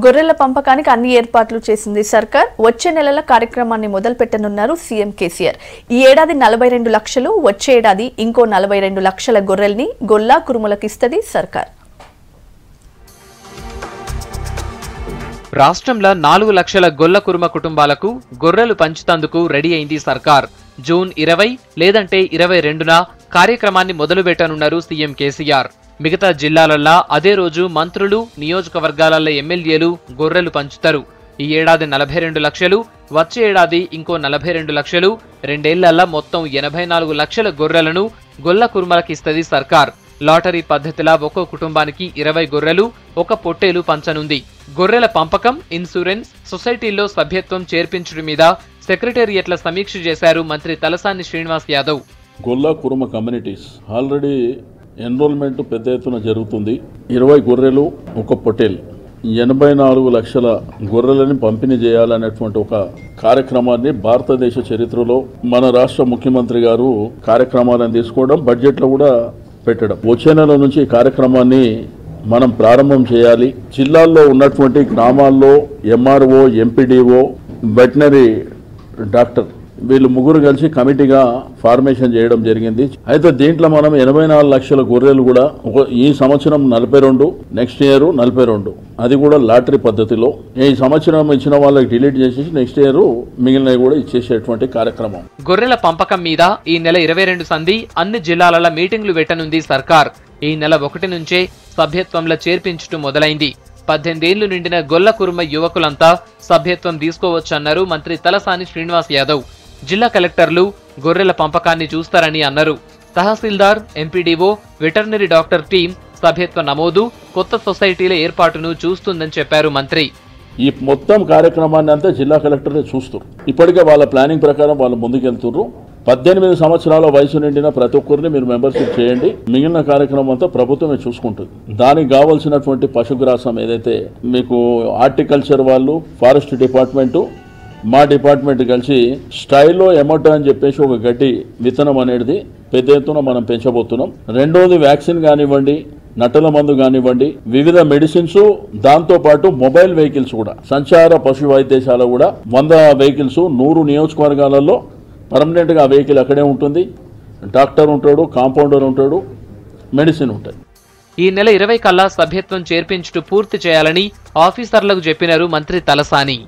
గొర్రెల పంపకానికి అన్ని ఏర్పాట్లు చేసింది సర్కార్. వచ్చే నెలల కార్యక్రమాన్ని మొదలుపెట్టనున్నారు సీఎం కేసీఆర్. ఈ ఏడాది 42 లక్షలు, వచ్చే ఏడాది ఇంకో 42 లక్షల గొర్రెల్ని గొల్లా కురుమలకు ఇస్తది సర్కార్. రాష్ట్రంలో 4 లక్షల గొల్ల కురుమ కుటుంబాలకు గొర్రెలు పంచుతందుకు రెడీ అయింది సర్కార్. జూన్ 20 లేదంటే 22న కార్యక్రమాన్ని మొదలుపెట్టనున్నారు సీఎం కేసీఆర్. మిగతా జిల్లాలల్లా అదే రోజు మంత్రులు, నియోజకవర్గాల ఎమ్మెల్యేలు గొర్రెలు పంచుతారు. ఈ ఏడాది 42 లక్షలు, వచ్చే ఏడాది ఇంకో 42 లక్షలు, రెండేళ్లల్లా మొత్తం 84 లక్షల గొర్రెలను గొల్ల కురుమలకిస్తది సర్కార్. లాటరీ పద్ధతిలా ఒక్కో కుటుంబానికి 20 గొర్రెలు, 1 పొట్టేలు పంచనుంది. గొర్రెల పంపకం, ఇన్సూరెన్స్, సొసైటీల్లో సభ్యత్వం చేర్పించడం మీద సెక్రటేరియట్ల సమీక్ష చేశారు మంత్రి తలసాని శ్రీనివాస్ యాదవ్. గొల్ల కురుమ కమ్యూనిటీస్ ఆల్రెడీ ఎన్రోల్మెంట్ పెద్ద ఎత్తున జరుగుతుంది. 20 గొర్రెలు, 1 పొట్టేల్, 84 లక్షల గొర్రెలని పంపిణీ చేయాలనేటువంటి ఒక కార్యక్రమాన్ని భారతదేశ చరిత్రలో మన రాష్ట్ర ముఖ్యమంత్రి గారు కార్యక్రమాలను తీసుకోవడం, బడ్జెట్లో కూడా పెట్టడం. వచ్చే నెల నుంచి ఈ కార్యక్రమాన్ని మనం ప్రారంభం చేయాలి. జిల్లాల్లో ఉన్నటువంటి గ్రామాల్లో ఎంఆర్ఓ, ఎంపీడీఓ, వెటనరీ డాక్టర్ వీళ్ళు ముగ్గురు కలిసి కమిటీగా ఫార్మేషన్ చేయడం జరిగింది. అయితే దీంట్లో మనం 84 లక్షల గొర్రెలు కూడా ఈ సంవత్సరం 42, నెక్స్ట్ ఇయర్ 42, అది కూడా లాటరీ పద్ధతిలో. ఈ సంవత్సరం ఇచ్చిన వాళ్ళకి డిలీట్ చేసేసి నెక్స్ట్ ఇయర్ మిగిలినవి కూడా ఇచ్చేసేటువంటి కార్యక్రమం. గొర్రెల పంపకం మీద ఈ నెల 22 సంధి అన్ని జిల్లాల మీటింగ్లు పెట్టనుంది సర్కార్. ఈ నెల 1 నుంచే సభ్యత్వంలో చేర్పించడం మొదలైంది. 18 ఏళ్లు నిండిన గొల్ల కురుమ యువకులంతా సభ్యత్వం తీసుకోవచ్చన్నారు మంత్రి తలసాని శ్రీనివాస్ యాదవ్. జిల్లా కలెక్టర్లు గొర్రెల పంపకాన్ని చూస్తారని అన్నారు. తహసీల్దార్, ఎంపీడీఓ, వెటర్నరీ డాక్టర్ టీం సభ్యత్వ నమోదు, కొత్త సొసైటీల ఏర్పాటును చూస్తుందని చెప్పారు మంత్రి. ఈ మొత్తం కార్యక్రమాన్ని అంతా జిల్లా కలెక్టరే చూస్తారు. ఇప్పటికే వాళ్ళ ప్లానింగ్ ప్రకారం వాళ్ళు ముందుకెళ్తున్నారు. 18 సంవత్సరాల వయసు నిండిన ప్రతి ఒక్కరిని మీరు మెంబర్షిప్ చేయండి. మిగిలిన కార్యక్రమం అంతా ప్రభుత్వమే చూసుకుంటుంది. దానికి కావాల్సినటువంటి పశుగ్రాసం ఏదైతే మీకు హార్టికల్చర్ వాళ్ళు, ఫారెస్ట్ డిపార్ట్మెంటు, మా డిపార్ట్మెంట్ కలిసి స్టైల్లో ఎమోటో అని చెప్పేసి ఒక గడ్డి విత్తనం అనేది పెద్ద ఎత్తున మనం పెంచబోతున్నాం. రెండోది వ్యాక్సిన్ కానివ్వండి, నట్టల మందు కానివ్వండి, వివిధ మెడిసిన్స్, దాంతోపాటు మొబైల్ వెహికల్స్ కూడా, సంచార పశు వైద్యశాల కూడా 100 వెహికల్స్ 100 నియోజకవర్గాలలో పర్మనెంట్గా ఆ వెహికల్ అక్కడే ఉంటుంది. డాక్టర్ ఉంటాడు, కాంపౌండర్ ఉంటాడు, మెడిసిన్ ఉంటుంది. ఈ నెల 20 కల్లా సభ్యత్వం చేర్పించుటూ పూర్తి చేయాలని ఆఫీసర్లకు చెప్పినారు మంత్రి తలసాని.